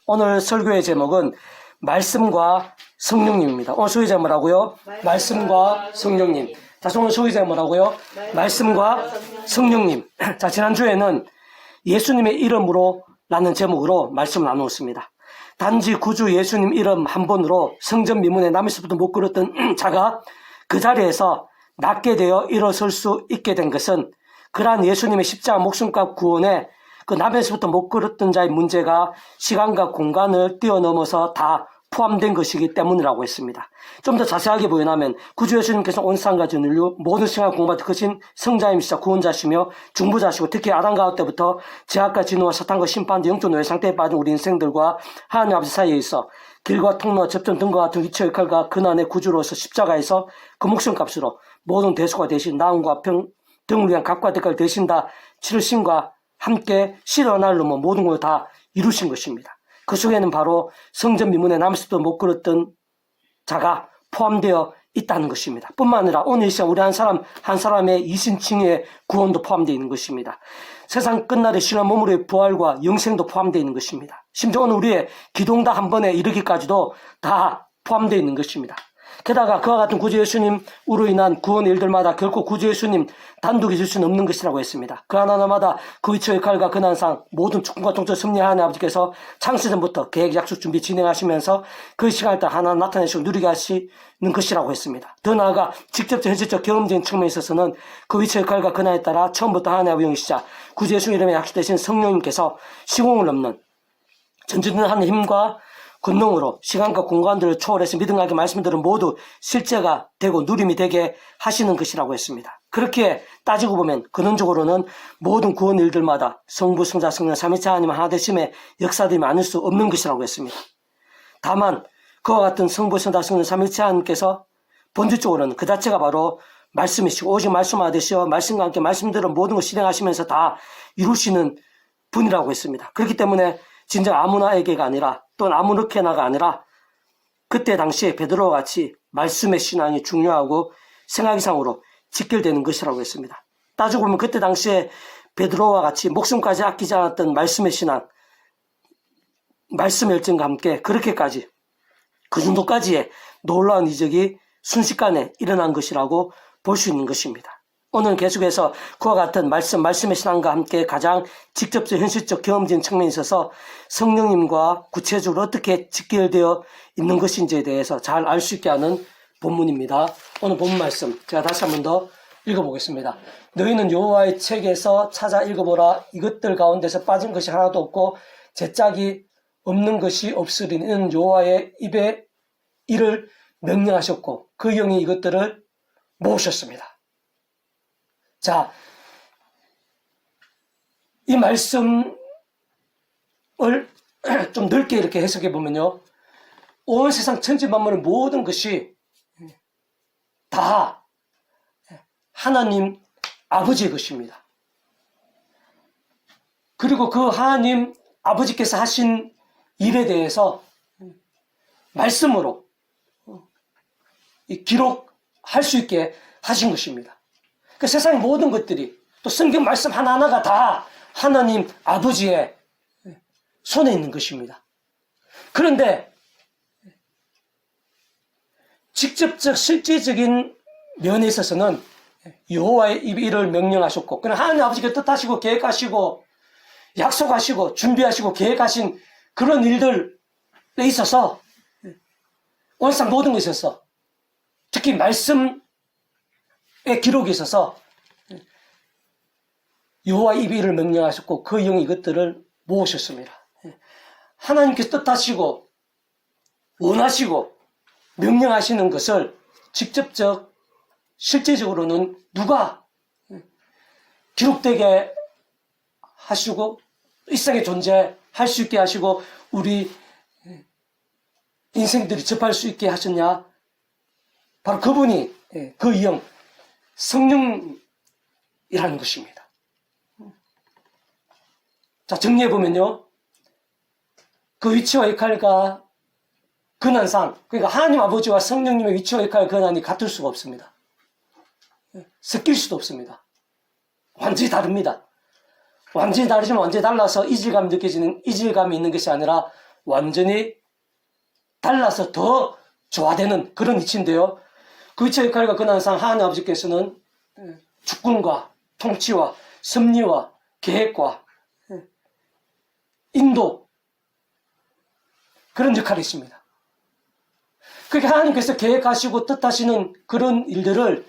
오늘 설교의 제목은 말씀과 성령님입니다. 오늘 소위 제목이라고요? 말씀과 성령님. 자, 오늘 소위 제목이라고요? 말씀과 성령님. 자, 지난주에는 예수님의 이름으로 라는 제목으로 말씀을 나누었습니다. 단지 구주 예수님 이름 한 번으로 성전 미문에 남에서부터 못 걸었던 자가 그 자리에서 낫게 되어 일어설 수 있게 된 것은 그러한 예수님의 십자가 목숨값 구원에 그 남에서부터 못 걸었던 자의 문제가 시간과 공간을 뛰어넘어서 다 포함된 것이기 때문이라고 했습니다. 좀 더 자세하게 보여나면 구주 예수님께서 온 세상과 전 인류 모든 시간 공부가 크신 성자임이시자 구원자시며 중보자시고 특히 아담 가우 때부터 죄악과 진노와 사탄과 심판의 영적 노예 상태에 빠진 우리 인생들과 하나님 아버지 사이에 있어 길과 통로와 접점 등과 같은 위치의 역할과 근한의 구주로서 십자가에서 그 목숨값으로 모든 대수가 되신 나음과 평 등을 위한 값과 대가를 대신 다 치르심과 함께 실어날로 모든 걸 다 이루신 것입니다. 그 속에는 바로 성전 미문에 남에서도 못 걸었던 자가 포함되어 있다는 것입니다. 뿐만 아니라 오늘 이 시간 우리 한 사람의 이신칭의 구원도 포함되어 있는 것입니다. 세상 끝날의 신화 몸으로의 부활과 영생도 포함되어 있는 것입니다. 심지어 오늘 우리의 기도응답 한 번에 이르기까지도 다 포함되어 있는 것입니다. 게다가 그와 같은 구주 예수님으로 인한 구원의 일들마다 결코 구주 예수님 단독 있을 수는 없는 것이라고 했습니다. 그 하나하나마다 그 위치의 칼과 근한상 모든 축복과 통치 섭리하는 아버지께서 창세전부터 계획 약속 준비 진행하시면서 그 시간을 따라 하나 나타내시고 누리게 하시는 것이라고 했습니다. 더 나아가 직접적 현실적 경험적인 측면에 있어서는 그 위치의 칼과 근한에 따라 처음부터 하나님의 영이시자 구주 예수 이름에 약속되신 성령님께서 시공을 넘는 전진하는 힘과 권능으로 시간과 공간들을 초월해서 믿음하게 말씀들은 모두 실제가 되고 누림이 되게 하시는 것이라고 했습니다. 그렇게 따지고 보면 근원적으로는 모든 구원 일들마다 성부, 성자, 성령, 삼위체 하나님 하나 되심의 역사들이 많을 수 없는 것이라고 했습니다. 다만 그와 같은 성부, 성자, 성령, 삼위체 하나님께서 본질적으로는 그 자체가 바로 말씀이시고 오직 말씀하나 되시어 말씀과 함께 말씀들은 모든 걸 실행하시면서 다 이루시는 분이라고 했습니다. 그렇기 때문에 진짜 아무나에게가 아니라 또는 아무렇게나가 아니라 그때 당시에 베드로와 같이 말씀의 신앙이 중요하고 생활상으로 직결되는 것이라고 했습니다. 따지고 보면 그때 당시에 베드로와 같이 목숨까지 아끼지 않았던 말씀의 신앙, 말씀의 열정과 함께 그렇게까지 그 정도까지의 놀라운 이적이 순식간에 일어난 것이라고 볼 수 있는 것입니다. 오늘 계속해서 그와 같은 말씀의 신앙과 함께 가장 직접적 현실적 경험적인 측면에 있어서 성령님과 구체적으로 어떻게 직결되어 있는 것인지에 대해서 잘 알 수 있게 하는 본문입니다. 오늘 본문 말씀 제가 다시 한 번 더 읽어보겠습니다. 너희는 여호와의 책에서 찾아 읽어보라. 이것들 가운데서 빠진 것이 하나도 없고 제짝이 없는 것이 없으리니 이는 여호와의 입에 이를 명령하셨고 그 영이 이것들을 모으셨습니다. 자, 이 말씀을 좀 넓게 이렇게 해석해 보면요. 온 세상 천지 만물의 모든 것이 다 하나님 아버지의 것입니다. 그리고 그 하나님 아버지께서 하신 일에 대해서 말씀으로 기록할 수 있게 하신 것입니다. 그 세상의 모든 것들이 또 성경 말씀 하나하나가 다 하나님 아버지의 손에 있는 것입니다. 그런데 직접적 실제적인 면에 있어서는 여호와의 일을 명령하셨고 그냥 하나님 아버지가 뜻하시고 계획하시고 약속하시고 준비하시고 계획하신 그런 일들에 있어서 온 세상 모든 것에 있어서 특히 말씀의 기록에 있어서 여호와의 입을 명령하셨고 그 영이 이것들을 모으셨습니다. 하나님께서 뜻하시고 원하시고 명령하시는 것을 직접적 실제적으로는 누가 기록되게 하시고 일상에 존재할 수 있게 하시고 우리 인생들이 접할 수 있게 하셨냐? 바로 그분이 그 영 성령이라는 것입니다. 자, 정리해보면요. 그 위치와 역할과 근한상, 그러니까 하나님 아버지와 성령님의 위치와 역할, 근한이 같을 수가 없습니다. 섞일 수도 없습니다. 완전히 다릅니다. 완전히 다르지만 완전히 달라서 이질감이 느껴지는, 이질감이 있는 것이 아니라 완전히 달라서 더 조화되는 그런 이치인데요. 그 이치의 역할과 근한상 하나님 아버지께서는 주권과 통치와 섭리와 계획과 인도 그런 역할이 있습니다. 그렇게 하나님께서 계획하시고 뜻하시는 그런 일들을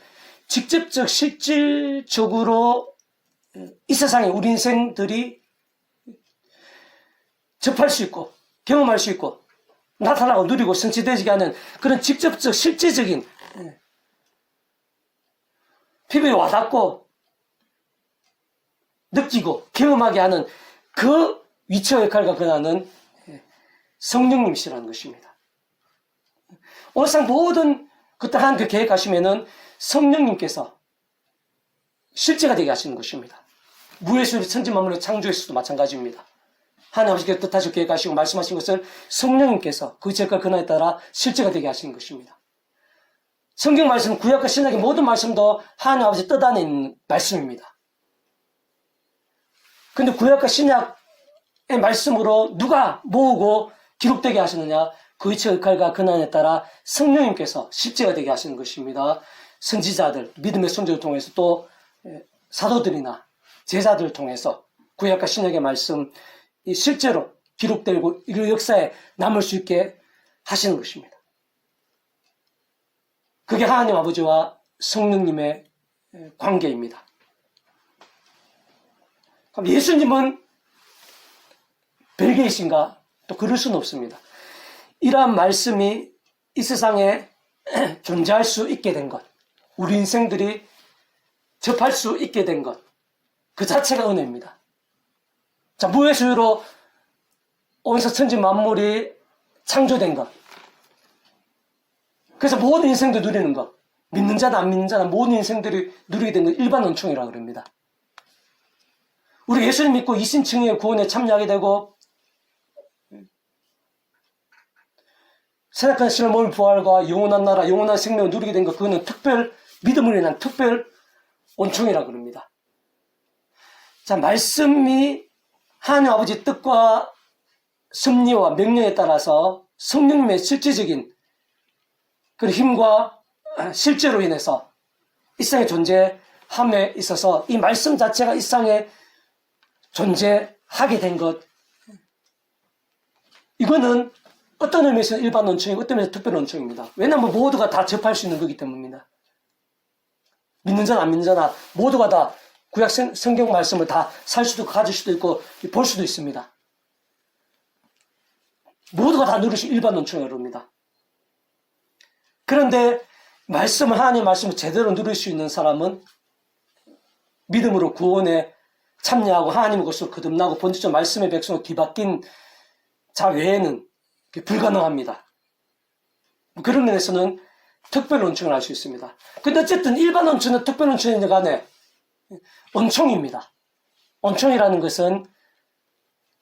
직접적 실질적으로 이 세상에 우리 인생들이 접할 수 있고 경험할 수 있고 나타나고 누리고 성취되게 하는 그런 직접적 실제적인 피부에 와닿고 느끼고 경험하게 하는 그 위치와 역할과 권한은 성령님이시라는 것입니다. 오늘상 모든 그때 하나님께 계획하시면은 성령님께서 실제가 되게 하시는 것입니다. 무에서 천지 만물을 창조에서도 마찬가지입니다. 하나님 아버지께서 뜻하시고 계획하시고 말씀하신 것을 성령님께서 그 역할 권한에 따라 실제가 되게 하시는 것입니다. 성경 말씀, 구약과 신약의 모든 말씀도 하나님 아버지 뜻 안에 있는 말씀입니다. 근데 구약과 신약의 말씀으로 누가 모으고 기록되게 하시느냐? 그 위치의 역할과 권한에 따라 성령님께서 실제가 되게 하시는 것입니다. 선지자들, 믿음의 손자를 통해서 또 사도들이나 제자들을 통해서 구약과 신약의 말씀 이 실제로 기록되고 이 역사에 남을 수 있게 하시는 것입니다. 그게 하나님 아버지와 성령님의 관계입니다. 그럼 예수님은 별개이신가? 또 그럴 수는 없습니다. 이러한 말씀이 이 세상에 존재할 수 있게 된 것, 우리 인생들이 접할 수 있게 된 것, 그 자체가 은혜입니다. 자, 무에서유로 온서 천지 만물이 창조된 것, 그래서 모든 인생들 누리는 것, 믿는 자나 안 믿는 자나 모든 인생들이 누리게 된 것 일반 은총이라고 그럽니다. 우리 예수님 믿고 이신층의 구원에 참여하게 되고 새나큰 신을 몸을 부활과 영원한 나라, 영원한 생명을 누리게 된 것, 그거는 특별 믿음으로 인한 특별 은총이라고 그럽니다. 자, 말씀이 하나님 아버지 뜻과 섭리와 명령에 따라서 성령님의 실질적인 그 힘과 실제로 인해서 이 세상에 존재함에 있어서 이 말씀 자체가 이 세상에 존재하게 된 것, 이거는 어떤 의미에서 일반 은총이고 어떤 의미에서 특별 은총입니다. 왜냐하면 모두가 다 접할 수 있는 거기 때문입니다. 믿는 자나 안 믿는 자나 모두가 다 구약 성경 말씀을 다 살 수도 있고 가질 수도 있고 볼 수도 있습니다. 모두가 다 누릴 수 있는 일반 은총이라고 합니다. 그런데 말씀을 하나님의 말씀을 제대로 누릴 수 있는 사람은 믿음으로 구원에 참여하고 하나님의 것으로 거듭나고 본질적 말씀의 백성으로 뒤바뀐 자 외에는 불가능합니다. 그런 면에서는 특별 은총을 할 수 있습니다. 근데 어쨌든 일반 은총은 특별 은총인 간에 은총입니다. 은총이라는 것은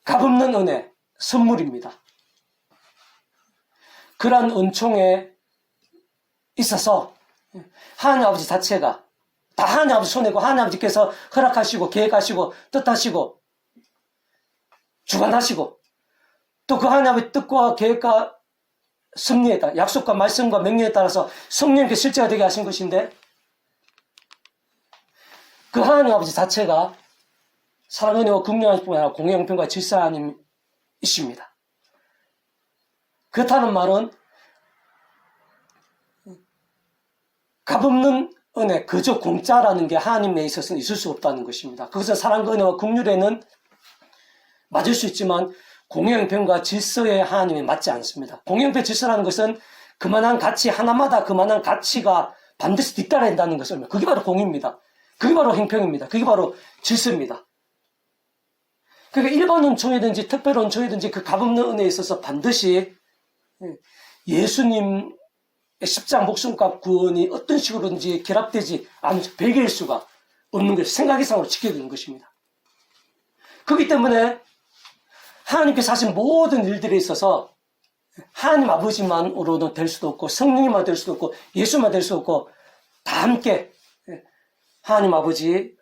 값없는 은혜, 선물입니다. 그러한 은총에 있어서 하나님 아버지 자체가 다 하나님 아버지 손에고 하나님 아버지께서 허락하시고 계획하시고 뜻하시고 주관하시고 또 그 하나님 아버지 뜻과 계획과 섭리에 따라 약속과 말씀과 명령에 따라서 성령님께 실제가 되게 하신 것인데 그 하나님 아버지 자체가 사랑 은혜와 긍휼하심 뿐만 아니라 공의 형편과 질서 하나님이십니다. 그렇다는 말은 값없는 은혜, 그저 공짜라는 게 하나님에 있어서는 있을 수 없다는 것입니다. 그것은 사랑과 은혜와 긍휼에는 맞을 수 있지만 공의형편과 질서의 하나님이 맞지 않습니다. 공의형편 질서라는 것은 그만한 가치, 하나마다 그만한 가치가 반드시 뒤따라야 된다는 것을, 그게 바로 공의입니다. 그게 바로 형평입니다. 그게 바로 질서입니다. 그러니까 일반 은총이든지 특별 은총이든지 그 값없는 은혜에 있어서 반드시 예수님의 십자가 목숨과 구원이 어떤 식으로든지 결합되지 않은 별개일 수가 없는 것을 생각 이상으로 지켜야 되는 것입니다. 그렇기 때문에 하나님께서 하신 모든 일들에 있어서 하나님 아버지만으로는 될 수도 없고 성령님만 될 수도 없고 예수만 될 수도 없고 다 함께 하나님 아버지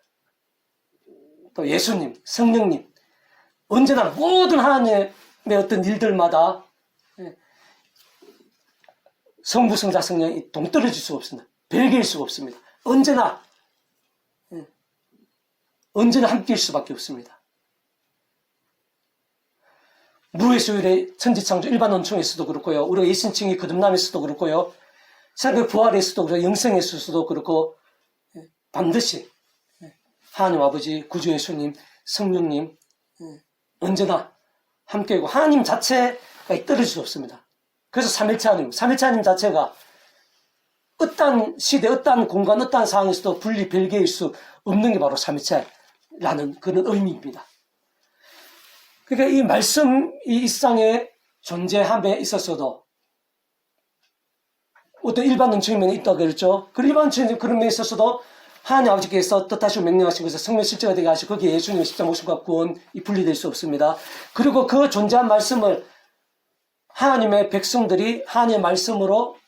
또 예수님, 성령님 언제나 모든 하나님의 어떤 일들마다 성부, 성자, 성령이 동떨어질 수가 없습니다. 별개일 수가 없습니다. 언제나 함께일 수밖에 없습니다. 무에서율의 천지창조 일반 원총에서도 그렇고요. 우리가 예신칭의 거듭남에서도 그렇고요. 생각 부활에서도 그렇고 영생에서도 그렇고 반드시 하나님 아버지, 구주 예수님, 성령님 언제나 함께이고 하나님 자체가 떨어질 수 없습니다. 그래서 삼일체 하나님 자체가 어떠한 시대, 어떠한 공간, 어떠한 상황에서도 분리 별개일 수 없는 게 바로 삼일체라는 그런 의미입니다. 그러니까 이 말씀이 이 세상에 존재함에 있어서도 어떤 일반 원칙면이 있다고 그랬죠. 그 일반 원칙 그런 면에 있어서도 하나님 아버지께서 뜻하시고 명령하신 것을 성령 실제가 되게 하시고 거기에 예수님의 십자가 목숨과 구원이 분리될 수 없습니다. 그리고 그 존재한 말씀을 하나님의 백성들이 하나님의 말씀으로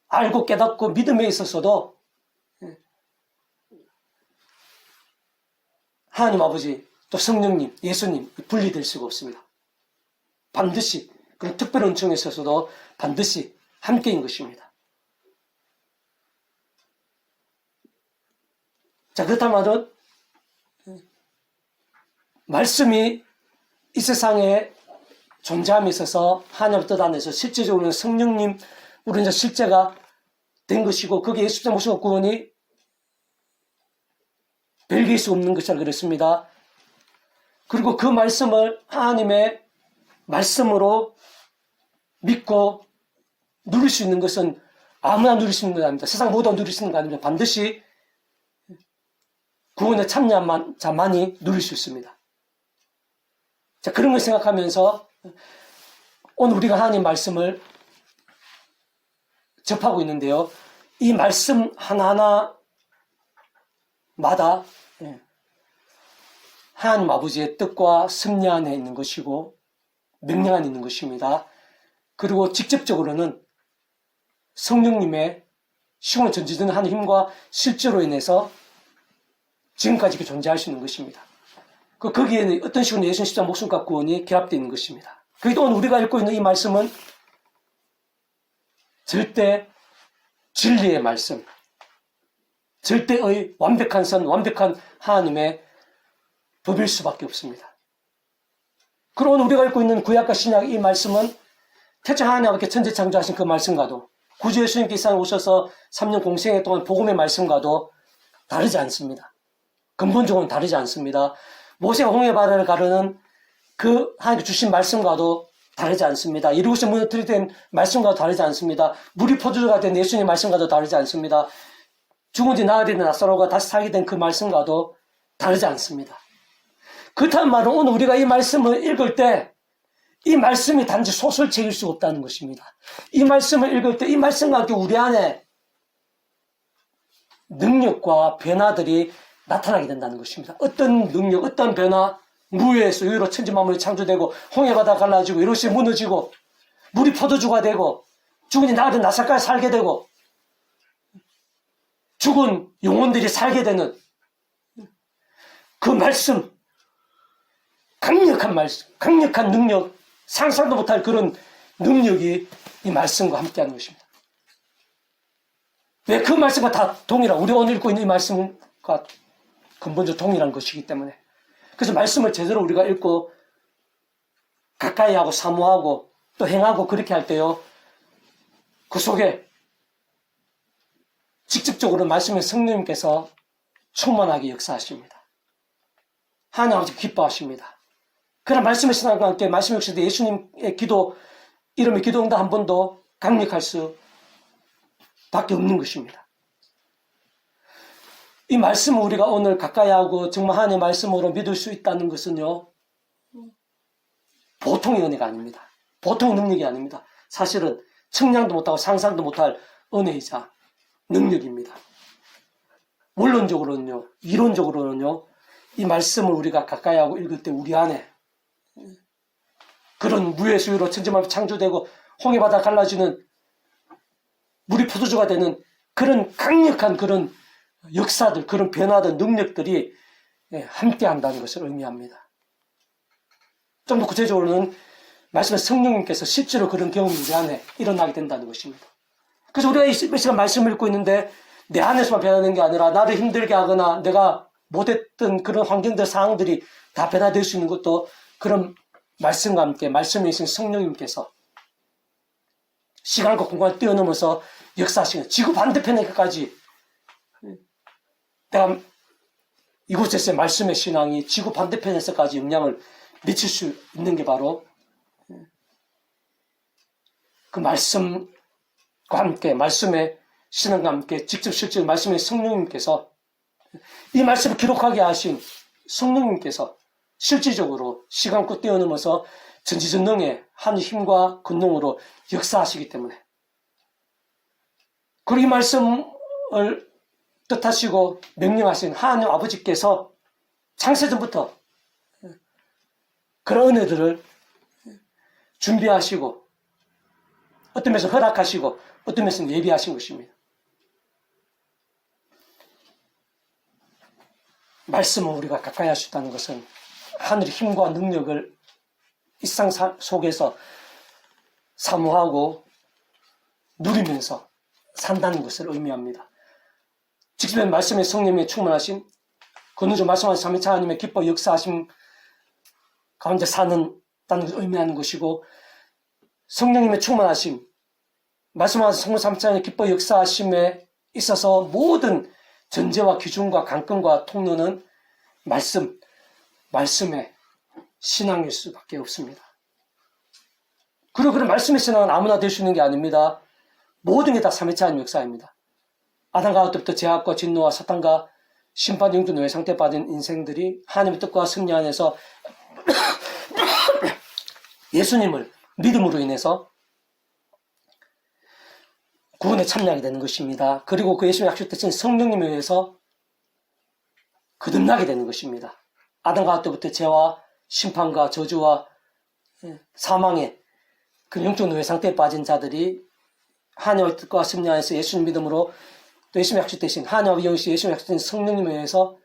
알고 깨닫고 믿음에 있어서도 하나님 아버지 또 성령님, 예수님 분리될 수가 없습니다. 반드시 그런 특별한 은총에 있어서도 반드시 함께인 것입니다. 자, 그렇다면 말씀이 이 세상에 존재함에 있어서 하나님 뜻 안에서 실제적으로는 성령님 우리 이제 실제가 된 것이고 거기에 예수님 모시고 구원이 별개일 수 없는 것이라 그랬습니다. 그리고 그 말씀을 하나님의 말씀으로 믿고 누릴 수 있는 것은 아무나 누릴 수 있는 것 아닙니다. 세상 모두가 누릴 수 있는 것 아닙니다. 반드시 구원에 참여한 자만이 누릴 수 있습니다. 자, 그런 걸 생각하면서 오늘 우리가 하나님 말씀을 접하고 있는데요. 이 말씀 하나하나마다 하나님 아버지의 뜻과 섭리 안에 있는 것이고 명령 안에 있는 것입니다. 그리고 직접적으로는 성령님의 시공을 전지되는 하는 힘과 실제로 인해서 지금까지 이렇게 존재할 수 있는 것입니다. 거기에는 어떤 식으로 예수님 십자가 목숨과 구원이 결합되어 있는 것입니다. 그래도 오늘 우리가 읽고 있는 이 말씀은 절대 진리의 말씀, 절대의 완벽한 선, 완벽한 하나님의 법일 수밖에 없습니다. 그리고 오늘 우리가 읽고 있는 구약과 신약 이 말씀은 태초 하나님 아버지께 천지 창조하신 그 말씀과도 구주 예수님께 이 세상에 오셔서 3년 공생애 동안 복음의 말씀과도 다르지 않습니다. 근본적으로는 다르지 않습니다. 모세가 홍해 바다를 가르는 그 하나님께 주신 말씀과도 다르지 않습니다. 이루고서 무너뜨리된 말씀과도 다르지 않습니다. 물이 포도주가 된 예수님의 말씀과도 다르지 않습니다. 죽은 지 나흘이 된 나사로가 다시 살게 된 그 말씀과도 다르지 않습니다. 그렇다는 말은 오늘 우리가 이 말씀을 읽을 때 이 말씀이 단지 소설책일 수 없다는 것입니다. 이 말씀을 읽을 때 이 말씀과 함께 우리 안에 능력과 변화들이 나타나게 된다는 것입니다. 어떤 능력, 어떤 변화, 무에서 유로 천지만물이 창조되고 홍해바다 갈라지고 이롯이 무너지고 물이 포도주가 되고 죽은 이 나흘 나사까지 살게 되고 죽은 영혼들이 살게 되는 그 말씀, 강력한 말씀, 강력한 능력, 상상도 못할 그런 능력이 이 말씀과 함께하는 것입니다. 왜 그 말씀과 다 동일한, 우리가 오늘 읽고 있는 이 말씀과 근본적으로 동일한 것이기 때문에. 그래서 말씀을 제대로 우리가 읽고 가까이 하고 사모하고 또 행하고 그렇게 할 때요, 그 속에 직접적으로 말씀의 성령님께서 충만하게 역사하십니다. 하나님 아버지 기뻐하십니다. 그러나 말씀의 신앙과 함께 말씀 역시도 예수님의 기도, 이름의 기도 응답 한 번도 강력할 수밖에 없는 것입니다. 이 말씀을 우리가 오늘 가까이 하고 정말 하나님의 말씀으로 믿을 수 있다는 것은요, 보통의 은혜가 아닙니다. 보통의 능력이 아닙니다. 사실은 측량도 못하고 상상도 못할 은혜이자 능력입니다. 원론적으로는요, 이론적으로는요, 이 말씀을 우리가 가까이 하고 읽을 때 우리 안에 그런 무의 수유로 천지만물 창조되고 홍해바다 갈라지는 물이 포도주가 되는 그런 강력한 그런 역사들, 그런 변화들, 능력들이 함께 한다는 것을 의미합니다. 좀 더 구체적으로는 말씀의 성령님께서 실제로 그런 경험이 내 안에 일어나게 된다는 것입니다. 그래서 우리가 이 시간 말씀을 읽고 있는데 내 안에서만 변화되는 게 아니라 나를 힘들게 하거나 내가 못했던 그런 환경들, 상황들이 다 변화될 수 있는 것도 그런 말씀과 함께 말씀에 있는 성령님께서 시간과 공간을 뛰어넘어서 역사하시는 지구 반대편에까지 내가 이곳에서의 말씀의 신앙이 지구 반대편에서까지 영향을 미칠 수 있는 게 바로 그 말씀과 함께 말씀의 신앙과 함께 직접 실제 말씀의 성령님께서 이 말씀을 기록하게 하신 성령님께서 실질적으로 시간과 뛰어넘어서 전지전능의 한 힘과 근능으로 역사하시기 때문에 그리고 이 말씀을 뜻하시고 명령하신 하나님 아버지께서 창세전부터 그런 은혜들을 준비하시고 어떤 면에서 허락하시고 어떤 면에서는 예비하신 것입니다. 말씀을 우리가 가까이 할 수 있다는 것은 하늘의 힘과 능력을 일상 속에서 사모하고 누리면서 산다는 것을 의미합니다. 직접 말씀의 성령에 충만하신 그누주 말씀하신 삼위일체 하나님의 기뻐 역사하심 가운데 사는 것을 의미하는 것이고 성령님의 충만하심 말씀하신 성령 삼위일체 하나님의 기뻐 역사하심에 있어서 모든 전제와 기준과 관건과 통로는 말씀의 신앙일 수밖에 없습니다. 그리고 그런 말씀의 신앙은 아무나 될 수 있는 게 아닙니다. 모든 게 다 삼위일체 하나님 역사입니다. 아담과 하와 때부터 죄악과 진노와 사탄과 심판 영주 노예 상태에 빠진 인생들이 하나님의 뜻과 승리 안에서 예수님을 믿음으로 인해서 구원에 참여하게 되는 것입니다. 그리고 그 예수님의 약속되신 성령님에 의해서 거듭나게 되는 것입니다. 아담과 하와 때부터 죄와 심판과 저주와 사망의 그 영적 노예 상태에 빠진 자들이 하나님의 뜻과 승리 안에서 예수님 믿음으로 또 예수님의 약속되신 하나님의 영이신 예수님의 약속된 성령님에 의해서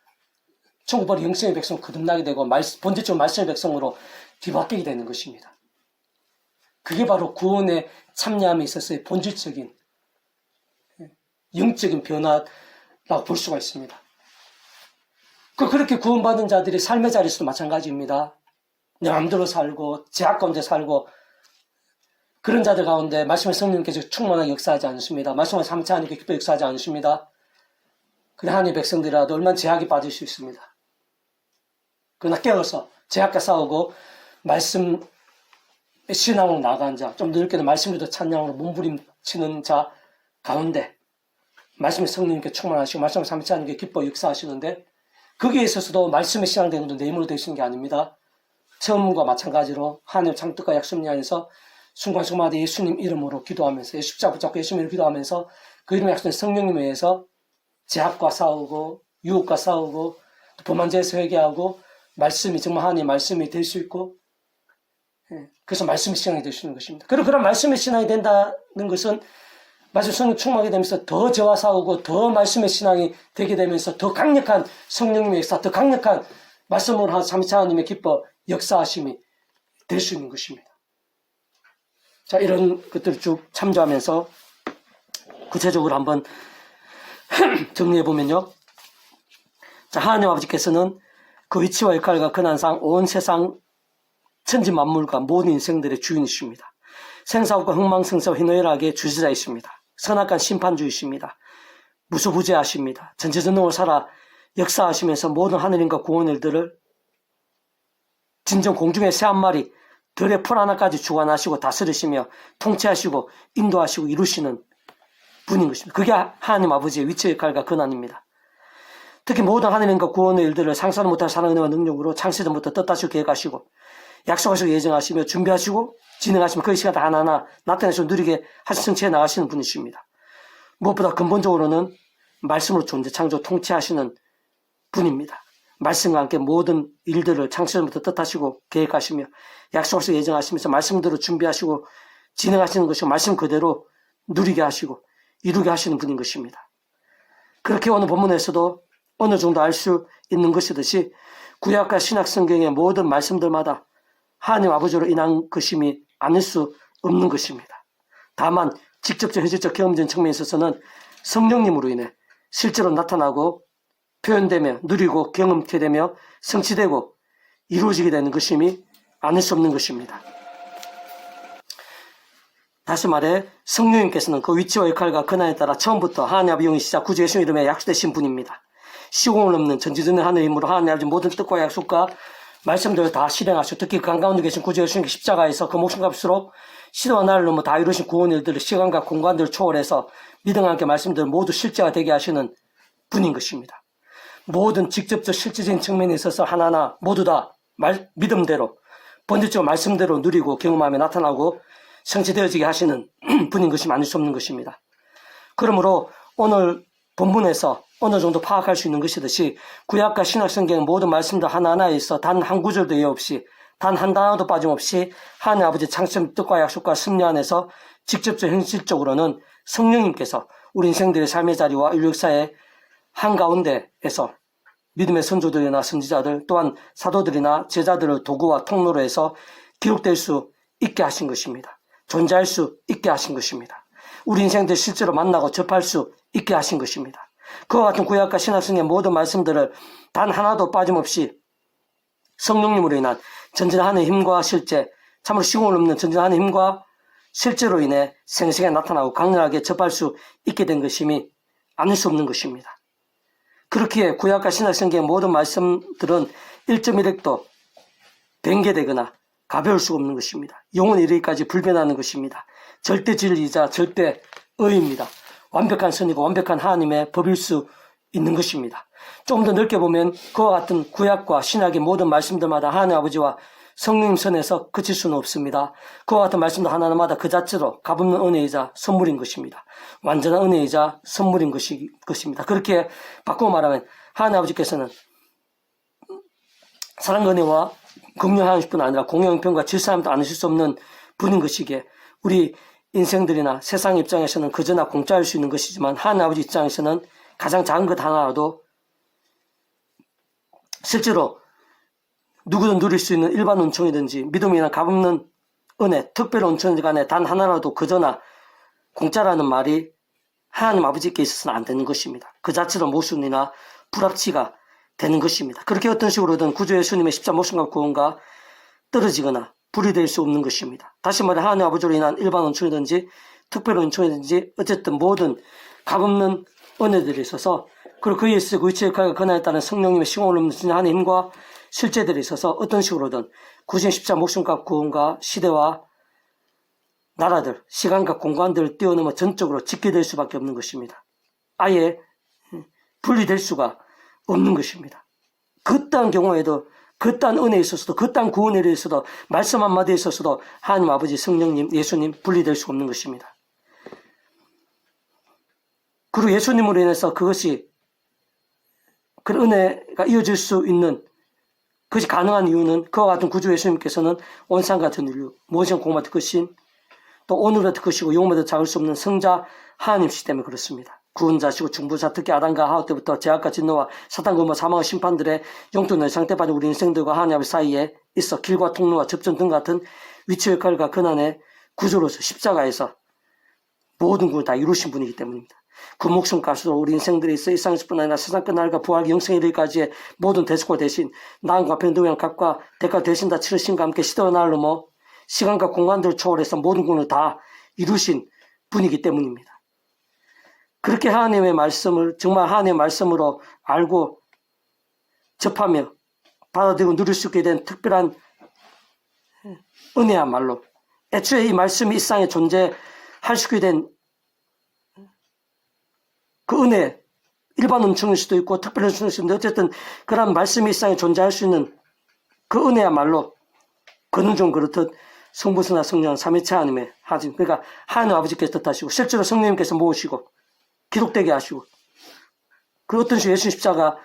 천국벌이 영생의 백성 거듭나게 되고 본질적으로 말씀의 백성으로 뒤바뀌게 되는 것입니다. 그게 바로 구원에 참여함에 있어서의 본질적인 영적인 변화라고 볼 수가 있습니다. 그렇게 구원받은 자들이 삶의 자리에서도 마찬가지입니다. 내 마음대로 살고 죄악 가운데 살고 그런 자들 가운데 말씀의 성령님께서 충만하게 역사하지 않습니다. 말씀의 삼위일체 하나님께 기뻐 역사하지 않습니다. 그래 하나님의 백성들이라도 얼마나 죄악에 빠질 수 있습니다. 그러나 깨어서 죄악과 싸우고 말씀의 신앙으로 나아간 자, 좀 넓게는 말씀으로 찬양으로 몸부림치는 자 가운데 말씀의 성령님께 충만하시고 말씀의 삼위일체 하나님께 기뻐 역사하시는데 거기에 있어서도 말씀의 신앙되는 것도 내 힘으로 되시는 게 아닙니다. 처음과 마찬가지로 하나님의 창뜻과 약속리 안에서 순간순간마다 예수님 이름으로 기도하면서 십자가 붙잡고 예수님 이름으로 기도하면서 그 이름의 약속된 성령님에 의해서 죄악과 싸우고 유혹과 싸우고 범한죄에서 회개하고 말씀이 정말 하나님의 말씀이 될 수 있고 그래서 말씀의 신앙이 될 수 있는 것입니다. 그리고 그런 말씀의 신앙이 된다는 것은 말씀 성령 충만하게 되면서 더 죄와 싸우고 더 말씀의 신앙이 되게 되면서 더 강력한 성령님의 역사, 더 강력한 말씀으로 한 삼위일체 하나님의 기뻐 역사하심이 될 수 있는 것입니다. 자, 이런 것들을 쭉 참조하면서 구체적으로 한번 정리해 보면요. 자, 하나님 아버지께서는 그 위치와 역할과 근한상 온 세상 천지 만물과 모든 인생들의 주인이십니다. 생사업과 흥망성쇠와 희노애락의 주지자이십니다. 선악한 심판주이십니다. 무소부재하십니다. 전지전능으로 살아 역사하시면서 모든 하늘인과 공원 일들을 진정 공중의 새 한 마리 들의 풀 하나까지 주관하시고 다스리시며 통치하시고 인도하시고 이루시는 분인 것입니다. 그게 하나님 아버지의 위치 역할과 권한입니다. 특히 모든 하늘인과 구원의 일들을 상상도 못할 사랑의 은혜와 능력으로 창세전부터 뜻하시고 계획하시고 약속하시고 예정하시며 준비하시고 진행하시며 그 시간 하나하나 나타내시고 누리게 하신 성취해 나가시는 분이십니다. 무엇보다 근본적으로는 말씀으로 존재, 창조, 통치하시는 분입니다. 말씀과 함께 모든 일들을 창세전부터 뜻하시고 계획하시며 약속하시고 예정하시면서 말씀대로 준비하시고 진행하시는 것이고 말씀 그대로 누리게 하시고 이루게 하시는 분인 것입니다. 그렇게 오늘 본문에서도 어느 정도 알 수 있는 것이듯이 구약과 신약 성경의 모든 말씀들마다 하나님 아버지로 인한 것임이 아닐 수 없는 것입니다. 다만 직접적 현실적 경험적인 측면에 있어서는 성령님으로 인해 실제로 나타나고 표현되며 누리고 경험케 되며 성취되고 이루어지게 되는 것임이 아닐 수 없는 것입니다. 다시 말해 성령님께서는 그 위치와 역할과 권한에 따라 처음부터 하나님 아버지 영이시자 구주 예수 이름에 약속되신 분입니다. 시공을 넘는 전지전능 하늘의 힘으로 하나님 아버지 모든 뜻과 약속과 말씀들을 다 실행하시고 특히 그 한가운데 계신 구주 예수님께 십자가에서 그 목숨값으로 시대와 나를 넘어 다 이루신 구원 일들을 시간과 공간들을 초월해서 믿음과 함께 말씀들을 모두 실제가 되게 하시는 분인 것입니다. 모든 직접적 실제적인 측면에 있어서 하나하나 모두 다 믿음대로 본질적으로 말씀대로 누리고 경험하며 나타나고 성취되어지게 하시는 분인 것이 아닐 수 없는 것입니다. 그러므로 오늘 본문에서 어느 정도 파악할 수 있는 것이듯이 구약과 신약 성경의 모든 말씀들 하나하나에 있어 단 한 구절도 예 없이 단 한 단어도 빠짐없이 하나님 아버지 창심 뜻과 약속과 승리 안에서 직접적 현실적으로는 성령님께서 우리 인생들의 삶의 자리와 인류 역사의 한가운데에서 믿음의 선조들이나 선지자들 또한 사도들이나 제자들을 도구와 통로로 해서 기록될 수 있게 하신 것입니다. 존재할 수 있게 하신 것입니다. 우리 인생들 실제로 만나고 접할 수 있게 하신 것입니다. 그와 같은 구약과 신약성의 모든 말씀들을 단 하나도 빠짐없이 성령님으로 인한 전진하는 힘과 실제, 참으로 시공을 넘는 전진하는 힘과 실제로 인해 생생하게 나타나고 강렬하게 접할 수 있게 된 것임이 아닐 수 없는 것입니다. 그렇기에 구약과 신약성경의 모든 말씀들은 1.1핵도 변개되거나 가벼울 수가 없는 것입니다. 영원히 이르기까지 불변하는 것입니다. 절대 진리이자 절대 의입니다. 완벽한 선이고 완벽한 하나님의 법일 수 있는 것입니다. 좀 더 넓게 보면 그와 같은 구약과 신약의 모든 말씀들마다 하나님 아버지와 성령님 선에서 그칠 수는 없습니다. 그와 같은 말씀도 하나마다 그 자체로 값없는 은혜이자 선물인 것입니다. 완전한 은혜이자 선물인 것입니다. 그렇게 바꾸어 말하면 하나님 아버지께서는 사랑과 은혜와 긍휼하실 뿐 아니라 공영형편과 질서함도 않으실 수 없는 분인 것이기에 우리 인생들이나 세상 입장에서는 그저나 공짜일 수 있는 것이지만 하나님 아버지 입장에서는 가장 작은 것 하나라도 실제로 누구든 누릴 수 있는 일반 은총이든지 믿음이나 값없는 은혜, 특별한 은총이 간에 단 하나라도 그저나 공짜라는 말이 하나님 아버지께 있어서는 안 되는 것입니다. 그 자체로 모순이나 불합치가 되는 것입니다. 그렇게 어떤 식으로든 구주 예수님의 십자가 목숨과 구원과 떨어지거나 분리될 수 없는 것입니다. 다시 말해 하나님 아버지로 인한 일반 은총이든지 특별한 은총이든지 어쨌든 모든 값없는 은혜들이 있어서 그리고 그에 있어 그 위치의 역할과 권한에 따른 성령님의 시공을 넘는 진정한 힘과 실제들이 있어서 어떤 식으로든 구주의 십자가 목숨과 구원과 시대와 나라들, 시간과 공간들을 뛰어넘어 전적으로 집계될 수밖에 없는 것입니다. 아예 분리될 수가 없는 것입니다. 그딴 경우에도 그딴 은혜에 있어서도 그딴 구원에 있어서도 말씀 한마디에 있어서도 하나님 아버지 성령님 예수님 분리될 수가 없는 것입니다. 그리고 예수님으로 인해서 그것이 그 은혜가 이어질 수 있는 그것이 가능한 이유는 그와 같은 구주 예수님께서는 온상 같은 인류 무엇이든 공마다 크신 또 오늘도 크시고 영원히도 작을 수 없는 성자 하나님이시기 때문에 그렇습니다. 구원자시고 중보자 특히 아담과 하와 때부터 죄악과 진노와 사탄과 사망의 심판들의 영적인 상태받은 우리 인생들과 하나님 아버지 사이에 있어 길과 통로와 접점 등 같은 위치 역할과 근한의 구조로서 십자가에서 모든 걸 다 이루신 분이기 때문입니다. 그 목숨값으로 우리 인생들이 있어 일상에서 뿐 아니라 세상 끝날과 부활 영생에 이르기까지의 모든 대속과 대신 나음과 변동의 값과 대가 대신 다 치르신과 함께 시대와 나를 넘어 시간과 공간들을 초월해서 모든 것을 다 이루신 분이기 때문입니다. 그렇게 하나님의 말씀을 정말 하나님의 말씀으로 알고 접하며 받아들이고 누릴 수 있게 된 특별한 은혜야말로 애초에 이 말씀이 이 세상에 존재할 수 있게 된 그 은혜, 일반 은총일 수도 있고 특별한 은총일 수도 있는데 어쨌든 그런 말씀이 이 세상에 존재할 수 있는 그 은혜야말로 그는 좀 그렇듯 성부서나 성령 삼위체 하나님의 하신 그러니까 하나님 아버지께서 뜻하시고 실제로 성령님께서 모으시고 기록되게 하시고 그 어떤 식으로 예수 십자가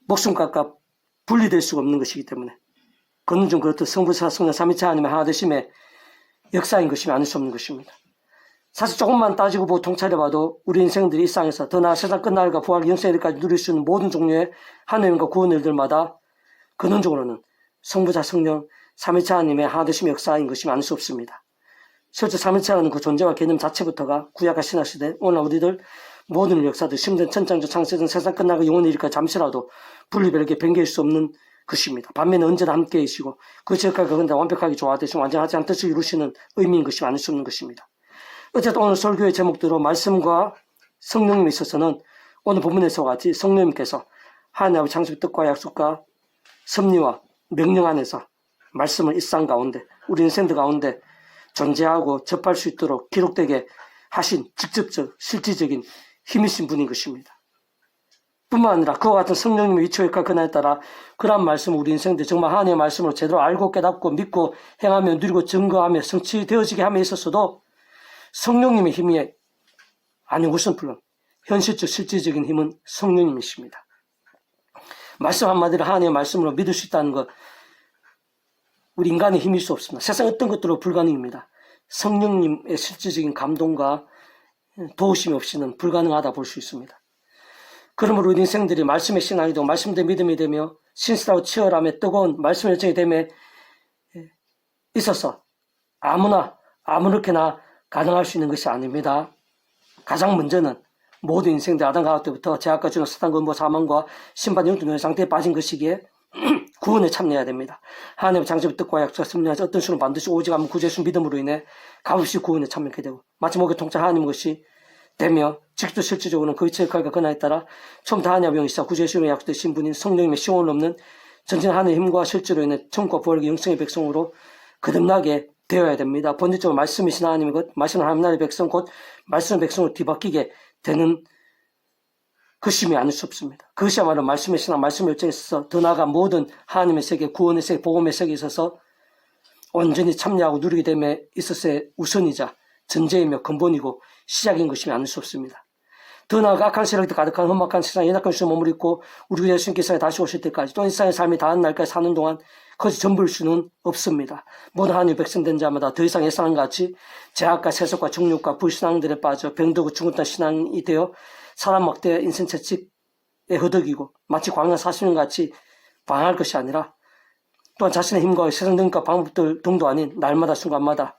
목숨값과 분리될 수가 없는 것이기 때문에 그는 좀 그렇듯 성부서나 성령 삼위체 하나님의 하나 되심의 역사인 것이 아닐 수 없는 것입니다. 사실 조금만 따지고 보고 통찰해봐도 우리 인생들이 이 세상에서 더 나아 세상 끝날과 부활 영생일까지 누릴 수 있는 모든 종류의 하나님과 구원 일들마다 근원적으로는 성부자 성령 삼위일체 하나님의 하나되심의 역사인 것이 아닐 수 없습니다. 실제 삼위일체라는 그 존재와 개념 자체부터가 구약과 신약시대 오늘 우리들 모든 역사들 심지어 천창조 창세전 세상 끝나고 영원히 이르기까지 잠시라도 분리별게 변개할 수 없는 것입니다. 반면에 언제나 함께 계시고 그 지역과 그건 완벽하게 조화되시고 완전하지 않은 뜻을 이루시는 의미인 것이 아닐 수 없는 것입니다. 어쨌든 오늘 설교의 제목대로 말씀과 성령님에 있어서는 오늘 본문에서와 같이 성령님께서 하나님 아버지 창조의 뜻과 약속과 섭리와 명령 안에서 말씀을 일상 가운데 우리 인생들 가운데 존재하고 접할 수 있도록 기록되게 하신 직접적 실질적인 힘이신 분인 것입니다. 뿐만 아니라 그와 같은 성령님의 위치 역할 그날에 따라 그러한 말씀을 우리 인생들 정말 하나님의 말씀으로 제대로 알고 깨닫고 믿고 행하며 누리고 증거하며 성취되어지게 함에 있어서도 성령님의 힘이 아닌 것은 물론 현실적 실질적인 힘은 성령님이십니다. 말씀 한마디로 하나님의 말씀으로 믿을 수 있다는 것 우리 인간의 힘일 수 없습니다. 세상 어떤 것들도 불가능입니다. 성령님의 실질적인 감동과 도우심이 없이는 불가능하다 볼 수 있습니다. 그러므로 우리 인생들이 말씀의 신앙이 되고 말씀대로 믿음이 되며 신실하고 치열하며 뜨거운 말씀의 열정이 됨에 있어서 아무나 아무렇게나 가능할 수 있는 것이 아닙니다. 가장 먼저는 모든 인생들 아담과 하와 때부터 죄악과 죄는 사탄 권고 사망과 심판 영존의 상태에 빠진 것이기에 구원에 참여해야 됩니다. 하나님의 창조의 뜻과 약속과 섭리하지 어떤 수는 반드시 오직 않은 구주의 믿음으로 인해 값없이 구원에 참여하게 되고 마치 목의 통찰 하나님의 것이 되며 직접 실질적으로는 그 위치의 역할과 권한에 따라 처음부터 하나님의 영이시자 구주의 신으로 약속되신 분인 성령님의 시온을 없는 전진 하나님의 힘과 실제로 인해 천국과 부활의 영성의 백성으로 거듭나게 되어야 됩니다. 본질적으로 말씀이신 하나님의 것, 말씀은 하나님 나라의 백성 곧 말씀의 백성으로 뒤바뀌게 되는 것임이 아닐 수 없습니다. 그것이야말로 말씀의 신앙, 말씀의 열정에 있어서 더 나아가 모든 하나님의 세계, 구원의 세계, 복음의 세계에 있어서 온전히 참여하고 누리게 됨에 있어서의 우선이자 전제이며 근본이고 시작인 것임이 아닐 수 없습니다. 더 나아가 악한 세력이 가득한 험악한 세상에 연약한 수에 머무르고 우리 예수님께서 다시 오실 때까지 또 이 세상의 삶이 다한 날까지 사는 동안 그것이 전부일 수는 없습니다. 모든 하나님의 백성된 자마다 더 이상 예상한 것 같이 죄악과 세속과 정욕과 불신앙들에 빠져 병들고 죽었던 신앙이 되어 사람 막대 인생 채찍에 허덕이고 마치 광야 40년 같이 방황할 것이 아니라 또한 자신의 힘과 세상 능력과 방법들 등도 아닌 날마다 순간마다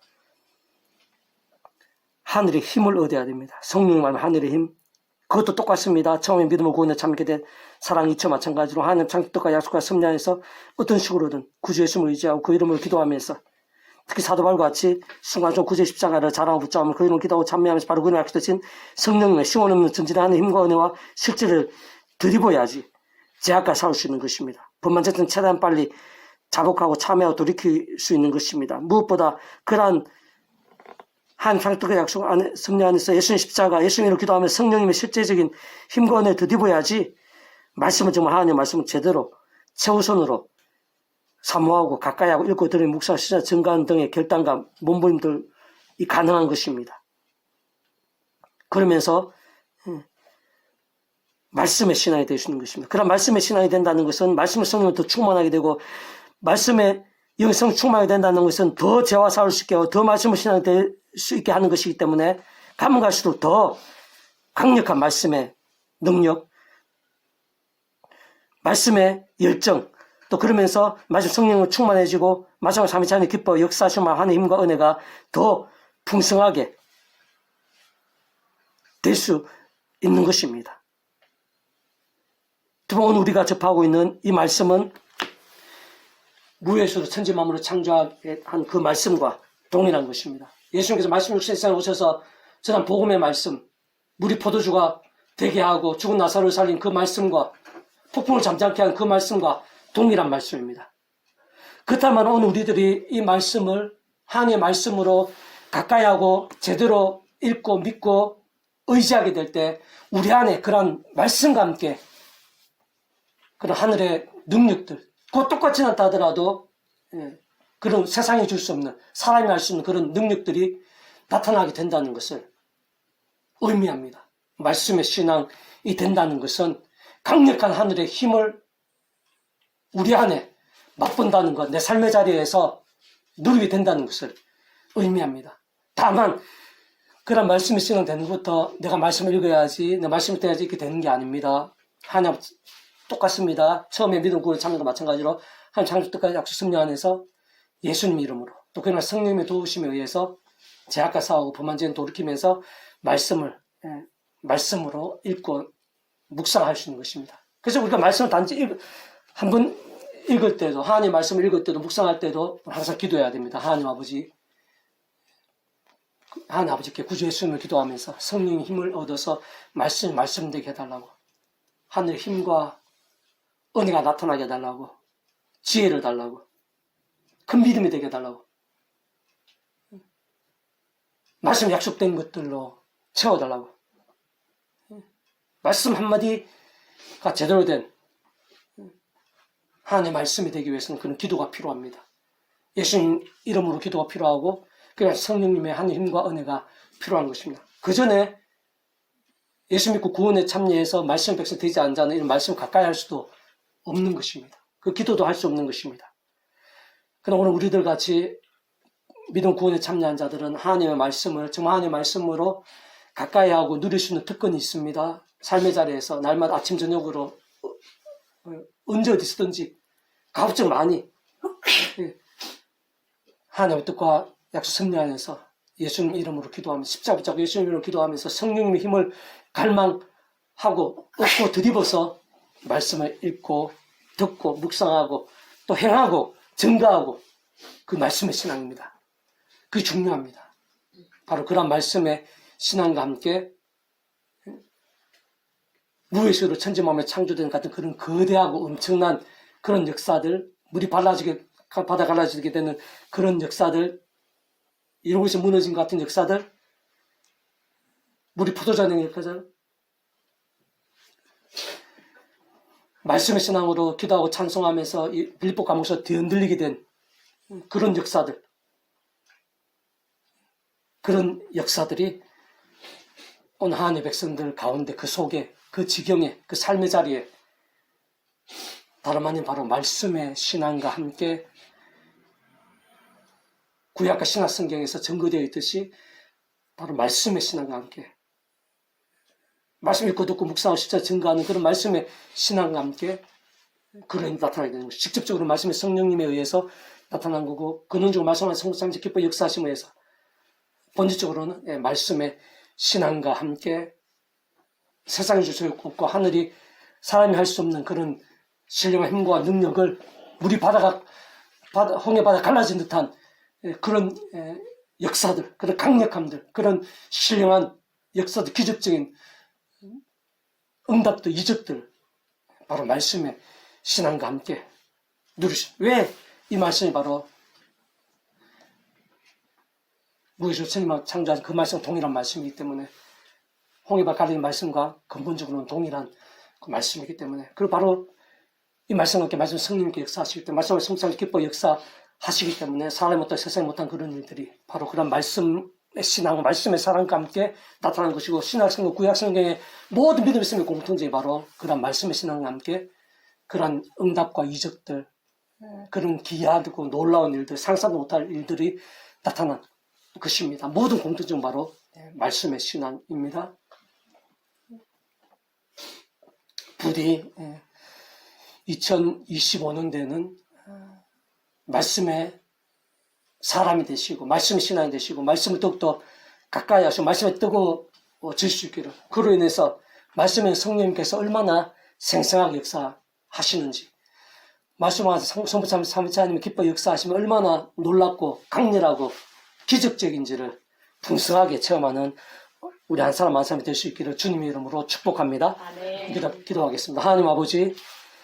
하늘의 힘을 얻어야 됩니다. 성령 말하면 하늘의 힘. 그것도 똑같습니다. 처음에 믿음을 구원에 참게 된 사랑 이처 마찬가지로 하나님 창조과 약속과 섭리 안에서 어떤 식으로든 구주 예수님을 의지하고 그 이름을 기도하면서 특히 사도 바울과 같이 순간적으로 구주의 십자가를 자랑하고 붙잡으며 그 이름을 기도하고 찬미하면서 바로 그 이름을 약속되신 성령님의 시원 없는 전진하는 힘과 은혜와 실제를 드리워야지 제약과 싸울 수 있는 것입니다. 법만쨌든 최대한 빨리 자복하고 참여하고 돌이킬 수 있는 것입니다. 무엇보다 그러한 한 창조의 약속 안에 섭리 안에서 예수님 십자가, 예수님을 기도하며 성령님의 실제적인 힘과 은혜를 드리워야지 말씀은 정말 하나님의 말씀을 제대로 최우선으로 사모하고 가까이 하고 읽고 들으며 묵상, 시작, 증가하는 등의 결단과 몸부림들이 가능한 것입니다. 그러면서 말씀의 신앙이 될 수 있는 것입니다. 그런 말씀의 신앙이 된다는 것은 말씀의 성령을 더 충만하게 되고 말씀의 영성 충만하게 된다는 것은 더 죄와 싸울 수 있게 하고 더 말씀의 신앙이 될 수 있게 하는 것이기 때문에 가면 갈수록 더 강력한 말씀의 능력, 말씀의 열정, 또 그러면서 말씀 성령을 충만해지고 마지막으로 삼위일체 기뻐 역사하시는 하나님의 힘과 은혜가 더 풍성하게 될 수 있는 것입니다. 두 번 우리가 접하고 있는 이 말씀은 무에서도 천지만물을 창조한 그 말씀과 동일한 것입니다. 예수님께서 말씀 육신세상에 오셔서 전한 복음의 말씀, 물이 포도주가 되게 하고 죽은 나사로를 살린 그 말씀과 폭풍을 잠잠케 한 그 말씀과 동일한 말씀입니다. 그렇다면 오늘 우리들이 이 말씀을 하나님의 말씀으로 가까이 하고 제대로 읽고 믿고 의지하게 될 때 우리 안에 그런 말씀과 함께 그런 하늘의 능력들, 곧 똑같지는 않다 하더라도 그런 세상에 줄 수 없는 사람이 할 수 있는 그런 능력들이 나타나게 된다는 것을 의미합니다. 말씀의 신앙이 된다는 것은 강력한 하늘의 힘을 우리 안에 맛본다는 것, 내 삶의 자리에서 누리게 된다는 것을 의미합니다. 다만 그런 말씀이 신앙되는 것부터 내가 말씀을 읽어야지, 내 말씀을 떼야지 이렇게 되는 게 아닙니다. 하나님 똑같습니다. 처음에 믿음 구원의 참여도 마찬가지로 하나님 창조 뜻까지 약속 섭리 안에서 예수님 이름으로 또 그러나 성령님의 도우심에 의해서 죄악과 싸우고 범한 죄는 돌이키면서 말씀으로 읽고 묵상할 수 있는 것입니다. 그래서 우리가 말씀을 단지 한 번 읽을 때도, 하나님 말씀을 읽을 때도, 묵상할 때도 항상 기도해야 됩니다. 하나님 아버지께 구주 예수님을 기도하면서 성령의 힘을 얻어서 말씀되게 해달라고, 하늘의 힘과 은혜가 나타나게 해달라고, 지혜를 달라고, 큰 믿음이 되게 해달라고, 말씀 약속된 것들로 채워달라고, 말씀 한마디가 제대로 된 하나님의 말씀이 되기 위해서는 그런 기도가 필요합니다. 예수님 이름으로 기도가 필요하고, 그냥 성령님의 하나님의 힘과 은혜가 필요한 것입니다. 그 전에 예수 믿고 구원에 참여해서 말씀 백성 되지 않은 자는 이런 말씀을 가까이 할 수도 없는 것입니다. 그 기도도 할 수 없는 것입니다. 그러나 오늘 우리들 같이 믿음 구원에 참여한 자들은 하나님의 말씀을 정말 하나님의 말씀으로 가까이 하고 누릴 수 있는 특권이 있습니다. 삶의 자리에서 날마다 아침 저녁으로 언제 어디서든지 가급적 많이 하나님의 뜻과 약속 승리 안에서 예수님 이름으로 기도하면서 십자가 붙잡고 예수님 이름으로 기도하면서 성령님의 힘을 갈망하고 얻고 드리워서 말씀을 읽고 듣고 묵상하고 또 행하고 증가하고 그 말씀의 신앙입니다. 그게 중요합니다. 바로 그런 말씀의 신앙과 함께 무의식으로 천지만물에 창조된 같은 그런 거대하고 엄청난 그런 역사들, 물이 바다 갈라지게 되는 그런 역사들, 이러고서 무너진 것 같은 역사들, 물이 포도자는 역사들, 말씀의 신앙으로 기도하고 찬송하면서 빌립보 감옥에서 뒤흔들리게 된 그런 역사들, 그런 역사들이 오늘 하나님의 백성들 가운데 그 속에, 그 지경에, 그 삶의 자리에 다름 아닌 바로 말씀의 신앙과 함께 구약과 신약 성경에서 증거되어 있듯이 바로 말씀의 신앙과 함께 말씀 읽고 듣고 묵상하고 실제 증거하는 그런 말씀의 신앙과 함께 그런 힘이 나타나게 되는 것이죠. 직접적으로 말씀의 성령님에 의해서 나타난 거고, 근원적으로 말씀하는 성삼지 기뻐 역사하심에 의해서 본질적으로는 말씀의 신앙과 함께 세상이 줄 수 없고 하늘이 사람이 할 수 없는 그런 신령한 힘과 능력을 물이 홍해 바다 갈라진 듯한 그런 역사들, 그런 강력함들, 그런 신령한 역사들, 기적적인 응답들, 이적들, 바로 말씀의 신앙과 함께 왜 이 말씀이 바로 무의식으로 천지만 창조한 그 말씀 동일한 말씀이기 때문에, 홍해바 갈리는 말씀과 근본적으로는 동일한 그 말씀이기 때문에, 그리고 바로 이 말씀과 함께 말씀 성령님께 역사하시기 때문에, 말씀을 성삼을 기뻐 역사하시기 때문에 사람이 못한 세상이 못한 그런 일들이 바로 그런 말씀의 신앙, 말씀의 사랑과 함께 나타나는 것이고, 신약성경, 구약성경의 모든 믿음의 있음의 공통점이 바로 그런 말씀의 신앙과 함께 그런 응답과 이적들, 그런 기이하고 놀라운 일들, 상상도 못할 일들이 나타난 것입니다. 모든 공통점은 바로 말씀의 신앙입니다. 부디 2025년대는 말씀의 사람이 되시고 말씀의 신앙이 되시고 말씀을 더욱더 가까이 하시고 말씀에 뜨거워질 수 있기를, 그로 인해서 말씀의 성령님께서 얼마나 생생하게 역사하시는지, 말씀하면서 성부참 사무차님이 기뻐 역사하시면 얼마나 놀랍고 강렬하고 기적적인지를 풍성하게 체험하는 우리 한 사람 한 사람이 될 수 있기를 주님의 이름으로 축복합니다. 기도하겠습니다. 하나님 아버지,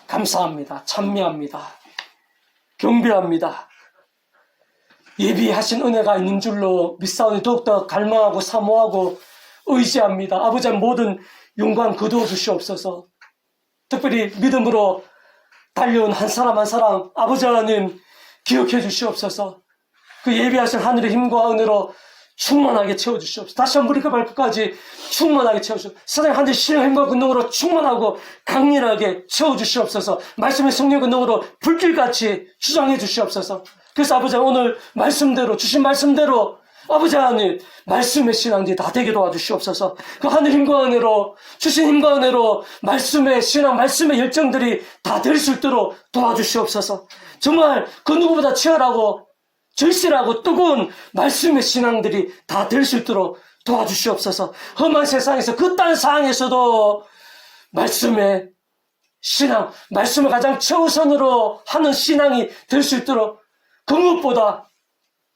감사합니다. 찬미합니다. 경배합니다. 예비하신 은혜가 있는 줄로 믿사오니 더욱더 갈망하고 사모하고 의지합니다. 아버지, 모든 영광 거두어 주시옵소서. 특별히 믿음으로 달려온 한 사람 한 사람 아버지 하나님 기억해 주시옵소서. 그 예비하신 하늘의 힘과 은혜로 충만하게 채워주시옵소서. 다시 한 머리가 발끝까지 충만하게 채워주시옵소서. 세상의 하늘의 신의 힘과 근능으로 충만하고 강렬하게 채워주시옵소서. 말씀의 성령 근능으로 불길같이 주장해 주시옵소서. 그래서 아버지, 오늘 말씀대로, 주신 말씀대로 아버지 하나님 말씀의 신앙들이 다 되게 도와주시옵소서. 그 하늘 힘과 은혜로, 주신 힘과 은혜로 말씀의 신앙, 말씀의 열정들이 다 될 수 있도록 도와주시옵소서. 정말 그 누구보다 치열하고 절실하고 뜨거운 말씀의 신앙들이 다 될 수 있도록 도와주시옵소서. 험한 세상에서 그딴 상황에서도 말씀의 신앙, 말씀을 가장 최우선으로 하는 신앙이 될 수 있도록 그 무엇보다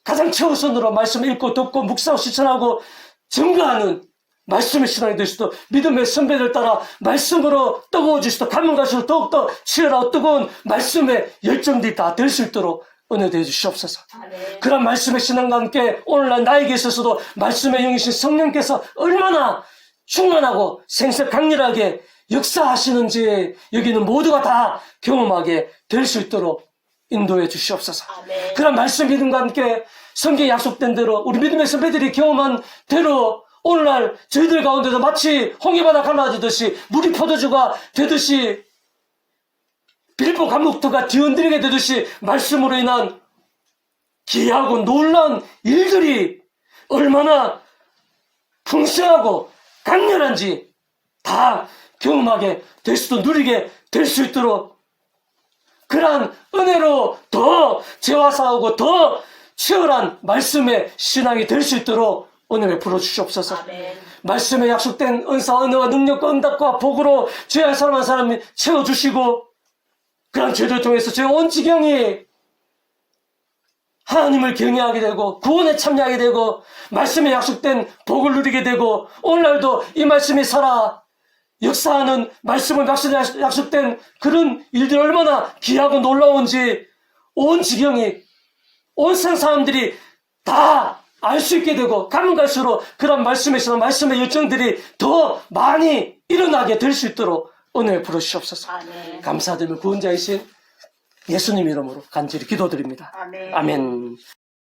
가장 최우선으로 말씀을 읽고 듣고 묵상하고 실천하고 증거하는 말씀의 신앙이 될 수도 믿음의 선배들 따라 말씀으로 뜨거워질 수도 가면 갈수록 더욱더 치열하고 뜨거운 말씀의 열정들이 다 될 수 있도록 은혜되어 주시옵소서. 그런 말씀의 신앙과 함께 오늘날 나에게 있어서도 말씀의 영이신 성령께서 얼마나 충만하고 생생 강렬하게 역사하시는지 여기는 모두가 다 경험하게 될 수 있도록 인도해 주시옵소서. 그런 말씀 믿음과 함께 성경에 약속된 대로 우리 믿음의 선배들이 경험한 대로 오늘날 저희들 가운데도 마치 홍해바다 갈라지듯이 물이 포도주가 되듯이 빌보 감목토가 뒤흔들리게 되듯이 말씀으로 인한 기이하고 놀라운 일들이 얼마나 풍성하고 강렬한지 다 경험하게 될 수도 누리게 될 수 있도록 그러한 은혜로 더 죄와 싸우고 더 치열한 말씀의 신앙이 될 수 있도록 은혜를 부어주시옵소서. 말씀에 약속된 은사, 은혜와 능력과 응답과 복으로 죄한 사람 한 사람이 채워주시고 그런 죄를 통해서 저희 온 지경이 하나님을 경외하게 되고 구원에 참여하게 되고 말씀에 약속된 복을 누리게 되고 오늘날도 이 말씀이 살아 역사하는 말씀을 약속된 그런 일들이 얼마나 귀하고 놀라운지 온 지경이 온 세상 사람들이 다 알 수 있게 되고 가면 갈수록 그런 말씀의 신앙, 말씀의 열정들이 더 많이 일어나게 될 수 있도록 은혜 부르시옵소서. 감사드리며 구원자이신 예수님 이름으로 간절히 기도드립니다. 아멘.